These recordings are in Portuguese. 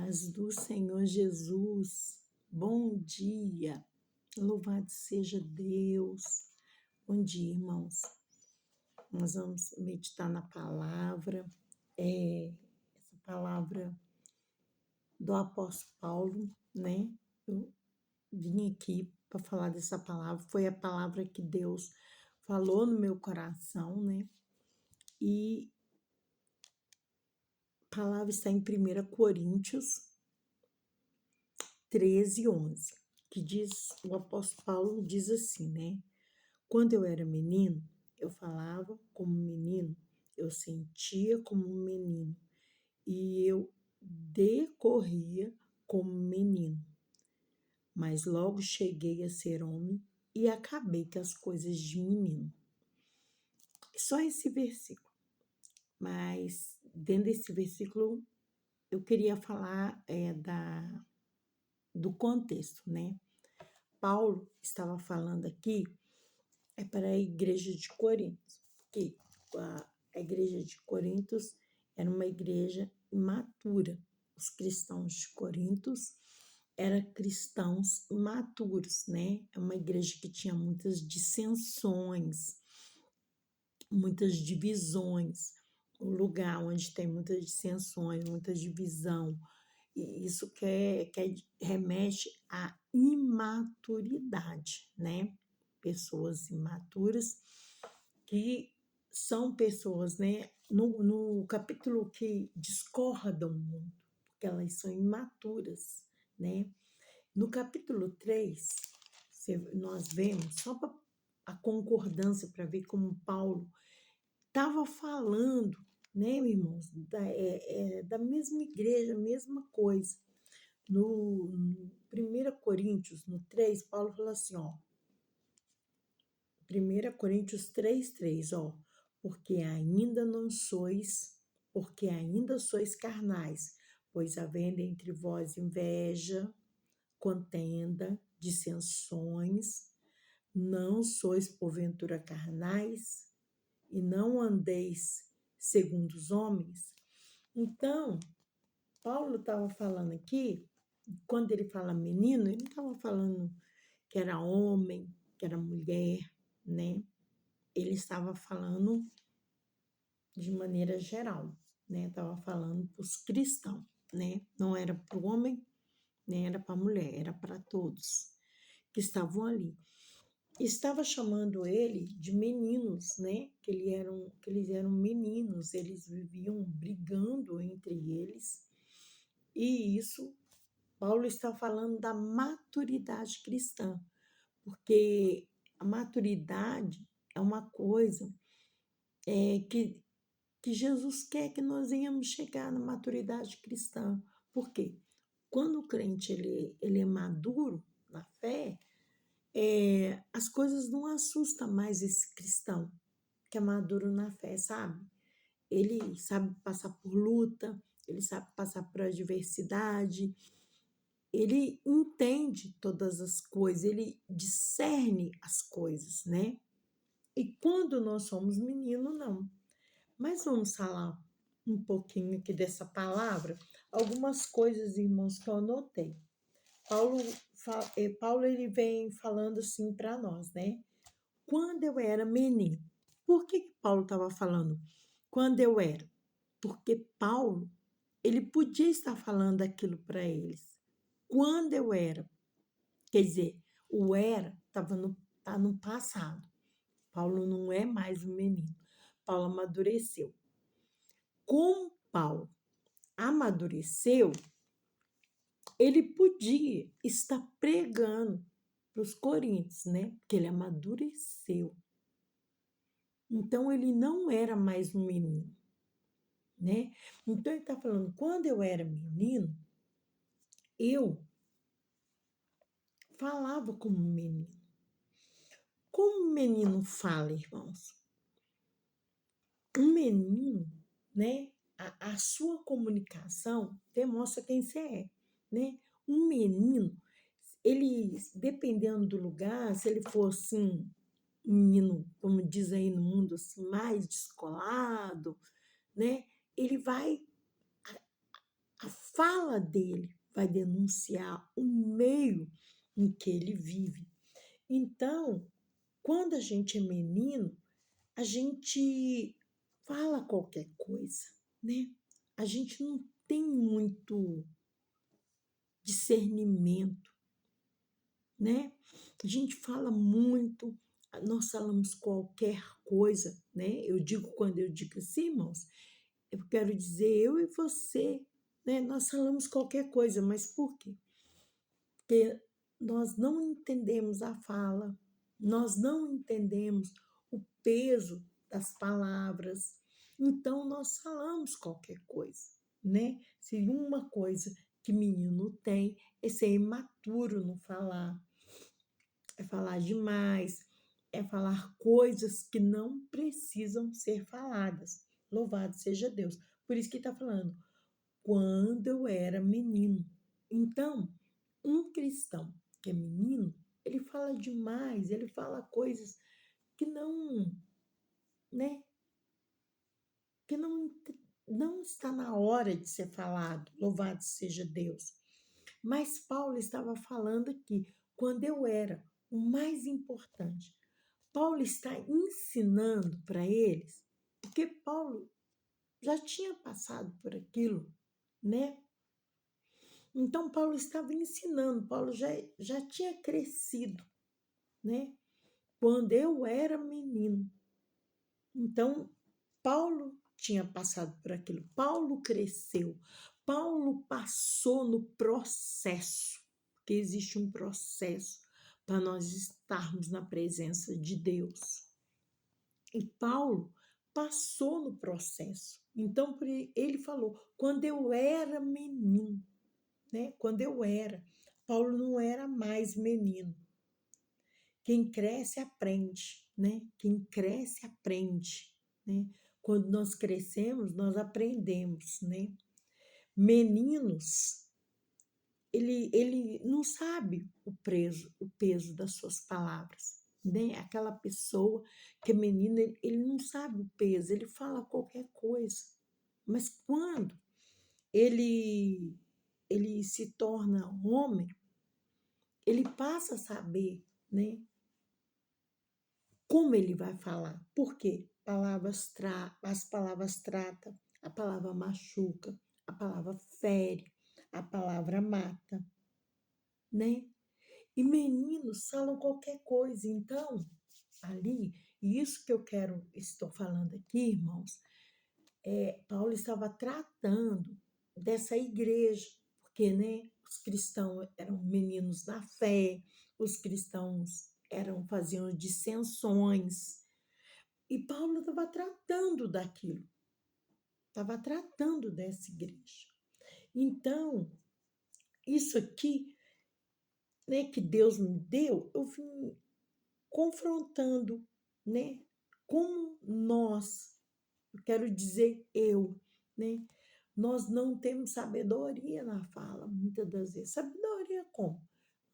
Paz do Senhor Jesus. Bom dia. Louvado seja Deus. Bom dia, irmãos. Nós vamos meditar na palavra. Essa palavra do apóstolo Paulo, né? Eu vim aqui para falar dessa palavra. Foi a palavra que Deus falou no meu coração, né? E a palavra está em 1 Coríntios 13:11, que diz, o apóstolo Paulo diz assim, né? Quando eu era menino, eu falava como menino, eu sentia como um menino e eu decorria como menino. Mas logo cheguei a ser homem e acabei com as coisas de menino. Só esse versículo. Mas dentro desse versículo eu queria falar do contexto, né? Paulo estava falando aqui para a igreja de Corinto, porque a igreja de Corinto era uma igreja imatura. Os cristãos de Corinto eram cristãos imaturos, né? É uma igreja que tinha muitas dissensões, muitas divisões. Um lugar onde tem muitas dissensões, muita divisão. E isso remete à imaturidade, né? Pessoas imaturas, que são pessoas, né? No capítulo que discordam muito, porque elas são imaturas, né? No capítulo 3, nós vemos, só para a concordância, para ver como Paulo estava falando, né, irmãos, da mesma igreja, a mesma coisa. No 1 Coríntios, no 3, Paulo fala assim, ó, 1 Coríntios 3:3, ó, porque ainda sois carnais, pois havendo entre vós inveja, contenda, dissensões, não sois porventura carnais e não andeis segundo os homens. Então, Paulo estava falando aqui, quando ele fala menino, ele não estava falando que era homem, que era mulher, né? Ele estava falando de maneira geral, né? Estava falando para os cristãos, né? Não era para o homem, nem era para a mulher, era para todos que estavam ali. Estava chamando ele de meninos, né? Que eles eram meninos, eles viviam brigando entre eles. E isso, Paulo está falando da maturidade cristã, porque a maturidade é uma coisa que Jesus quer que nós venhamos chegar na maturidade cristã. Por quê? Quando o crente ele é maduro na fé, as coisas não assustam mais esse cristão que é maduro na fé, sabe? Ele sabe passar por luta, ele sabe passar por adversidade, ele entende todas as coisas, ele discerne as coisas, né? E quando nós somos meninos, não. Mas vamos falar um pouquinho aqui dessa palavra, algumas coisas, irmãos, que eu anotei. Paulo ele vem falando assim para nós, né? Quando eu era menino. Por que Paulo estava falando quando eu era? Porque Paulo, ele podia estar falando aquilo para eles. Quando eu era. Quer dizer, o era tá no passado. Paulo não é mais um menino. Paulo amadureceu. Como Paulo amadureceu, ele podia estar pregando para os coríntios, né? Porque ele amadureceu. Então, ele não era mais um menino, né? Então, ele está falando, quando eu era menino, eu falava como um menino. Como um menino fala, irmãos? Um menino, né? A sua comunicação demonstra quem você é, né? Um menino, ele, dependendo do lugar, se ele for assim, um menino, como diz aí no mundo, assim, mais descolado, né? Ele vai, a fala dele vai denunciar o meio em que ele vive. Então, quando a gente é menino, a gente fala qualquer coisa, né? A gente não tem muito discernimento, né? A gente fala muito, nós falamos qualquer coisa, né? Quando eu digo assim, irmãos, eu quero dizer eu e você, né? Nós falamos qualquer coisa, mas por quê? Porque nós não entendemos a fala, nós não entendemos o peso das palavras, então nós falamos qualquer coisa, né? Se uma coisa que menino tem é ser imaturo no falar, é falar demais, é falar coisas que não precisam ser faladas. Louvado seja Deus. Por isso que está falando, quando eu era menino. Então, um cristão que é menino, ele fala demais, ele fala coisas que não, né, que não está na hora de ser falado. Louvado seja Deus. Mas Paulo estava falando aqui, quando eu era o mais importante. Paulo está ensinando para eles, porque Paulo já tinha passado por aquilo, né? Então, Paulo estava ensinando, Paulo já tinha crescido, né? Quando eu era menino. Então, Paulo tinha passado por aquilo, Paulo cresceu, Paulo passou no processo, porque existe um processo para nós estarmos na presença de Deus. E Paulo passou no processo. Então, ele falou, quando eu era menino, né? Quando eu era, Paulo não era mais menino. Quem cresce aprende, né? Quem cresce aprende, né? Quando nós crescemos, nós aprendemos, né? Meninos, ele não sabe o peso das suas palavras, né? Aquela pessoa que é menina, ele não sabe o peso, ele fala qualquer coisa. Mas quando ele, ele se torna homem, ele passa a saber, né? Como ele vai falar. Por quê? As palavras tratam, a palavra machuca, a palavra fere, a palavra mata, né? E meninos falam qualquer coisa. Então, ali, e isso que estou falando aqui, irmãos, Paulo estava tratando dessa igreja, porque, né, os cristãos eram meninos da fé, os cristãos faziam dissensões, e Paulo estava tratando daquilo, estava tratando dessa igreja. Então, isso aqui, né, que Deus me deu, eu vim confrontando, né, como eu quero dizer né, nós não temos sabedoria na fala, muitas das vezes. Sabedoria como?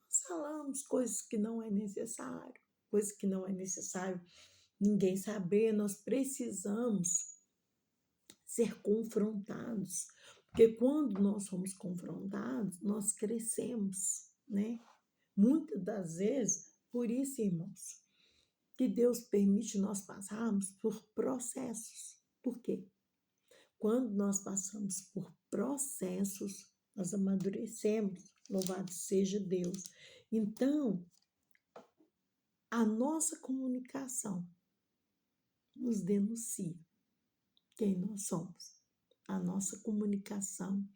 Nós falamos coisas que não é necessário, coisas que não é necessário ninguém saber, nós precisamos ser confrontados, porque quando nós somos confrontados, nós crescemos, né? Muitas das vezes, por isso, irmãos, que Deus permite nós passarmos por processos. Por quê? Quando nós passamos por processos, nós amadurecemos. Louvado seja Deus. Então, a nossa comunicação nos denuncia quem nós somos. A nossa comunicação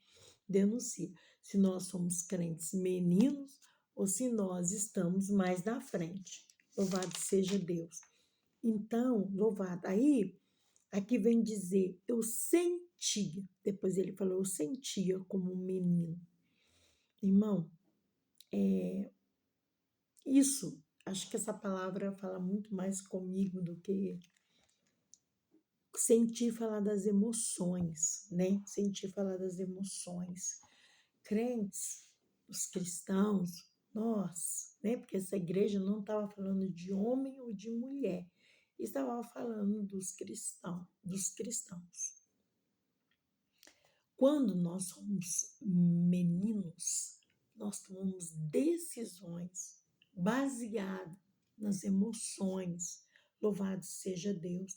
denuncia se nós somos crentes meninos ou se nós estamos mais na frente. Louvado seja Deus. Então, louvado. Aí, aqui vem dizer, eu sentia. Depois ele falou, eu sentia como um menino. Irmão, isso, acho que essa palavra fala muito mais comigo do que sentir falar das emoções, né? Sentir falar das emoções. Crentes, os cristãos, nós, né? Porque essa igreja não estava falando de homem ou de mulher, estava falando dos cristãos, dos cristãos. Quando nós somos meninos, nós tomamos decisões baseadas nas emoções. Louvado seja Deus.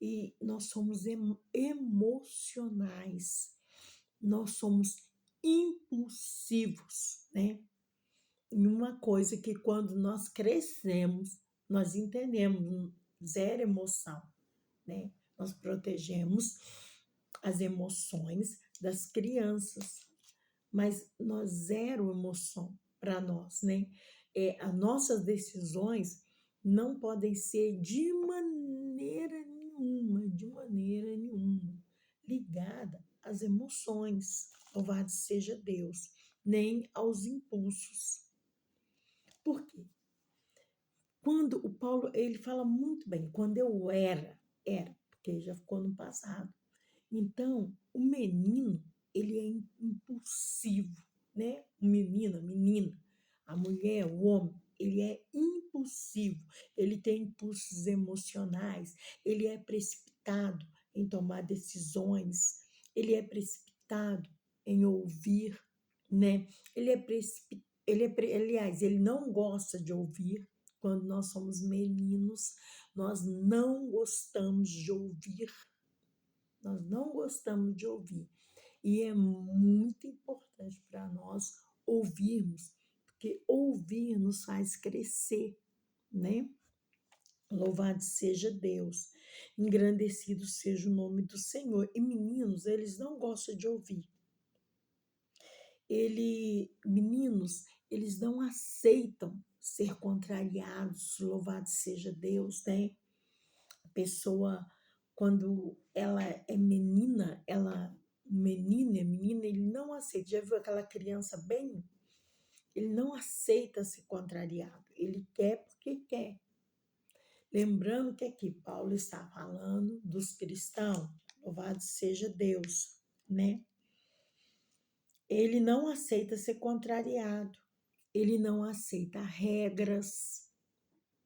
E nós somos emocionais, nós somos impulsivos, né? E uma coisa que quando nós crescemos, nós entendemos zero emoção, né? Nós protegemos as emoções das crianças, mas nós zero emoção para nós, né? As nossas decisões não podem ser de maneira nenhuma, ligada às emoções, louvado seja Deus, nem aos impulsos. Por quê? Quando o Paulo, ele fala muito bem, quando eu era, porque já ficou no passado. Então, o menino, ele é impulsivo, né? O menino, a menina, a mulher, o homem, ele é impulsivo, ele tem impulsos emocionais, ele é precipitado em tomar decisões, ele é precipitado em ouvir, né? Aliás, ele não gosta de ouvir. Quando nós somos meninos, nós não gostamos de ouvir. Nós não gostamos de ouvir. E é muito importante para nós ouvirmos, porque ouvir nos faz crescer, né? Louvado seja Deus, engrandecido seja o nome do Senhor. E meninos, eles não gostam de ouvir. Meninos, eles não aceitam ser contrariados, louvado seja Deus, né? A pessoa, quando ela é menina, menina, ele não aceita. Já viu aquela criança bem? Ele não aceita ser contrariado, ele quer porque quer. Lembrando que aqui Paulo está falando dos cristãos, louvado seja Deus, né? Ele não aceita ser contrariado, ele não aceita regras,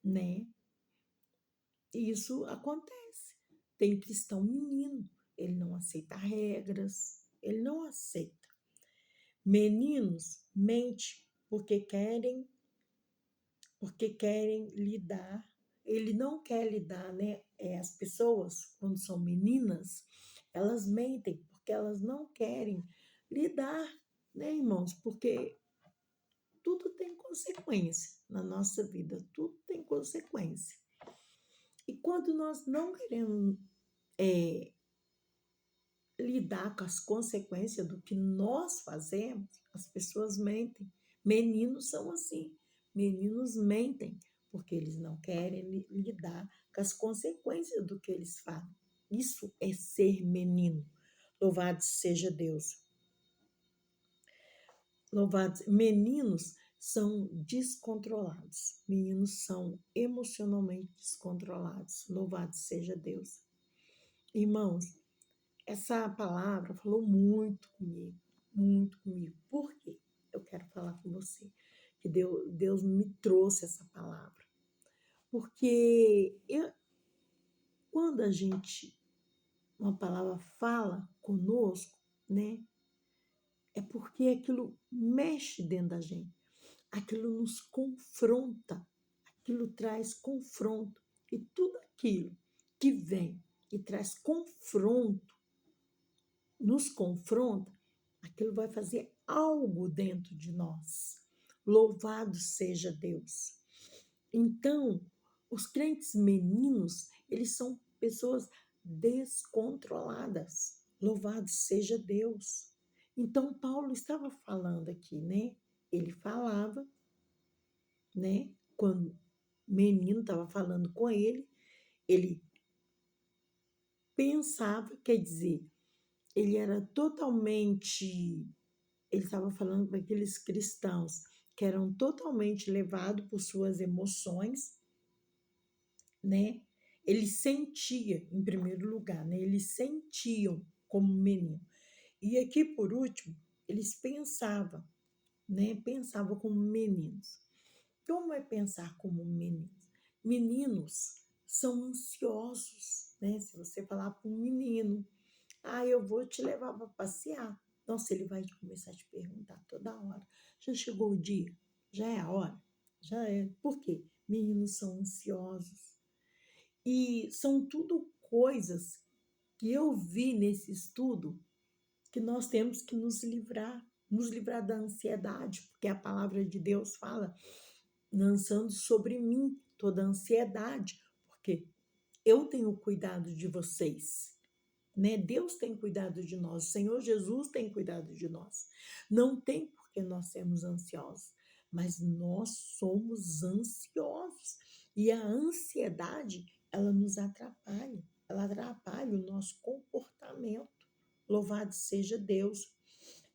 né? Isso acontece. Tem cristão menino, ele não aceita regras, ele não aceita. Meninos mente porque querem lidar. Ele não quer lidar, né? As pessoas, quando são meninas, elas mentem porque elas não querem lidar, né, irmãos? Porque tudo tem consequência na nossa vida, tudo tem consequência. E quando nós não queremos lidar com as consequências do que nós fazemos, as pessoas mentem. Meninos são assim, meninos mentem, porque eles não querem lidar com as consequências do que eles fazem. Isso é ser menino. Louvado seja Deus. Meninos são descontrolados, meninos são emocionalmente descontrolados. Louvado seja Deus. Irmãos, essa palavra falou muito comigo, muito comigo. Por quê? Eu quero falar com você que Deus me trouxe essa palavra. Porque quando uma palavra fala conosco, né? É porque aquilo mexe dentro da gente, aquilo nos confronta, aquilo traz confronto. E tudo aquilo que vem e traz confronto, nos confronta, aquilo vai fazer algo dentro de nós. Louvado seja Deus. Então, os crentes meninos, eles são pessoas descontroladas. Louvado seja Deus. Então, Paulo estava falando aqui, né? Ele falava, né? Quando o menino estava falando com ele pensava, quer dizer, ele era totalmente, ele estava falando para aqueles cristãos que eram totalmente levados por suas emoções, né? Ele sentia, em primeiro lugar, né? Eles sentiam como menino. E aqui, por último, eles pensavam, né? Pensavam como meninos. Como é pensar como meninos? Meninos são ansiosos, né? Se você falar para um menino, Ah, eu vou te levar para passear. Nossa, ele vai começar a te perguntar toda hora. Já chegou o dia? Já é a hora? Já é. Por quê? Meninos são ansiosos. E são tudo coisas que eu vi nesse estudo que nós temos que nos livrar da ansiedade, porque a palavra de Deus fala, lançando sobre mim toda a ansiedade, porque eu tenho cuidado de vocês, né? Deus tem cuidado de nós, o Senhor Jesus tem cuidado de nós. Não tem por que nós sermos ansiosos, mas nós somos ansiosos. E a ansiedade, ela nos atrapalha, ela atrapalha o nosso comportamento. Louvado seja Deus.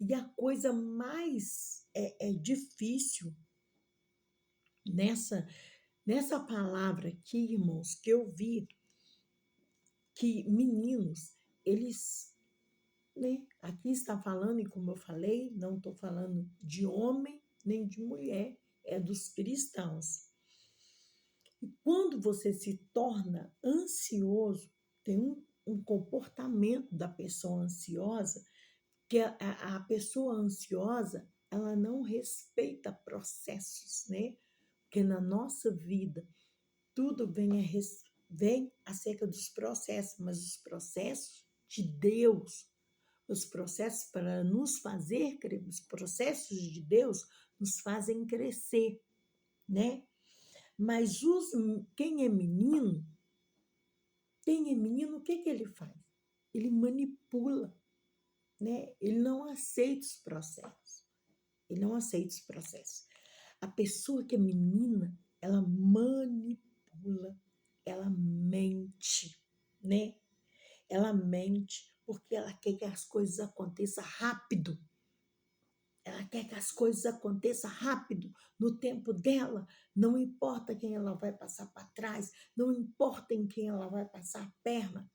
E a coisa mais difícil nessa palavra aqui, irmãos, que eu vi que meninos, eles, né? Aqui está falando, e como eu falei, não estou falando de homem nem de mulher, é dos cristãos. E quando você se torna ansioso, tem um comportamento da pessoa ansiosa, que a pessoa ansiosa, ela não respeita processos, né? Porque na nossa vida, tudo vem acerca dos processos, mas os processos de Deus, os processos para nos fazer crescer, os processos de Deus nos fazem crescer, né? Mas quem é menino, o que que ele faz? Ele manipula, né? Ele não aceita os processos. Ele não aceita os processos. A pessoa que é menina, ela manipula, ela mente, né? Ela mente porque ela quer que as coisas aconteçam rápido. Ela quer que as coisas aconteçam rápido, no tempo dela. Não importa quem ela vai passar para trás, não importa em quem ela vai passar a perna.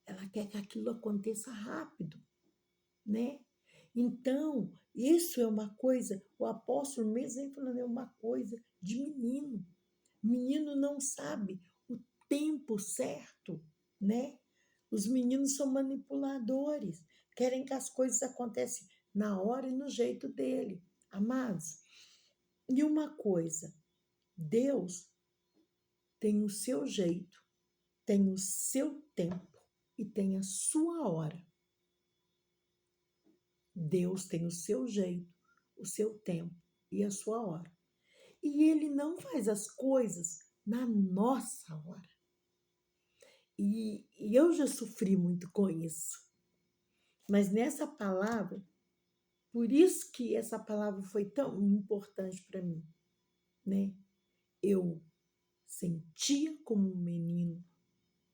Ela quer que aquilo aconteça rápido, né? Então, isso é uma coisa, o apóstolo mesmo vem falando, é uma coisa de menino. Menino não sabe o tempo certo, né? Os meninos são manipuladores, querem que as coisas aconteçam na hora e no jeito dele. Amados, e uma coisa, Deus tem o seu jeito, tem o seu tempo e tem a sua hora. Deus tem o seu jeito, o seu tempo e a sua hora. E ele não faz as coisas na nossa hora. E eu já sofri muito com isso. Mas nessa palavra, por isso que essa palavra foi tão importante para mim, né? Eu sentia como um menino,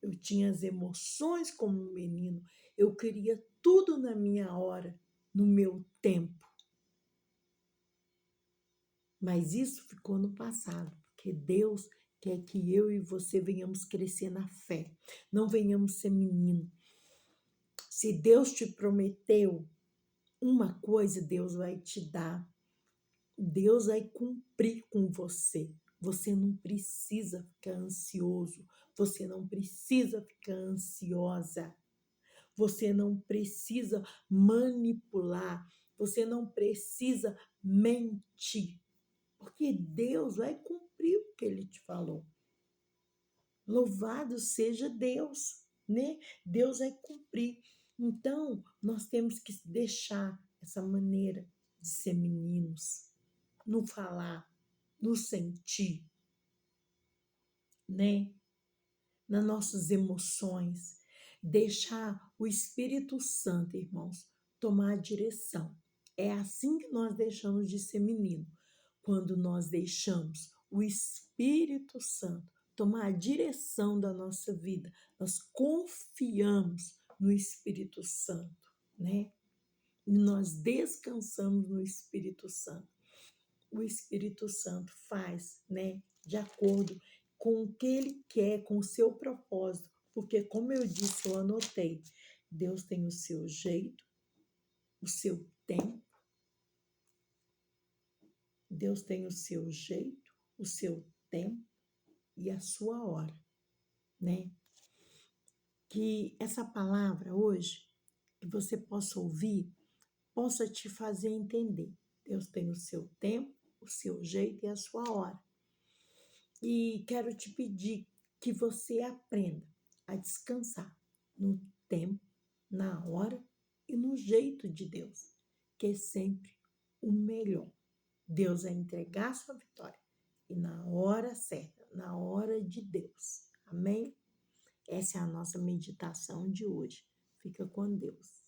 eu tinha as emoções como um menino, eu queria tudo na minha hora, no meu tempo. Mas isso ficou no passado, porque Deus quer que eu e você venhamos crescer na fé, não venhamos ser menino. Se Deus te prometeu uma coisa, Deus vai te dar. Deus vai cumprir com você. Você não precisa ficar ansioso. Você não precisa ficar ansiosa. Você não precisa manipular. Você não precisa mentir. Porque Deus vai cumprir o que Ele te falou. Louvado seja Deus, né? Deus vai cumprir. Então, nós temos que deixar essa maneira de ser meninos, no falar, no sentir, né? Nas nossas emoções. Deixar o Espírito Santo, irmãos, tomar a direção. É assim que nós deixamos de ser menino. Quando nós deixamos o Espírito Santo tomar a direção da nossa vida, nós confiamos no Espírito Santo, né? E nós descansamos no Espírito Santo. O Espírito Santo faz, né, de acordo com o que ele quer, com o seu propósito, porque como eu disse, eu anotei, Deus tem o seu jeito, o seu tempo, Deus tem o seu jeito, o seu tempo e a sua hora, né? Que essa palavra hoje, que você possa ouvir, possa te fazer entender. Deus tem o seu tempo, o seu jeito e a sua hora. E quero te pedir que você aprenda a descansar no tempo, na hora e no jeito de Deus, que é sempre o melhor. Deus vai entregar a sua vitória e na hora certa, na hora de Deus. Amém? Essa é a nossa meditação de hoje. Fica com Deus.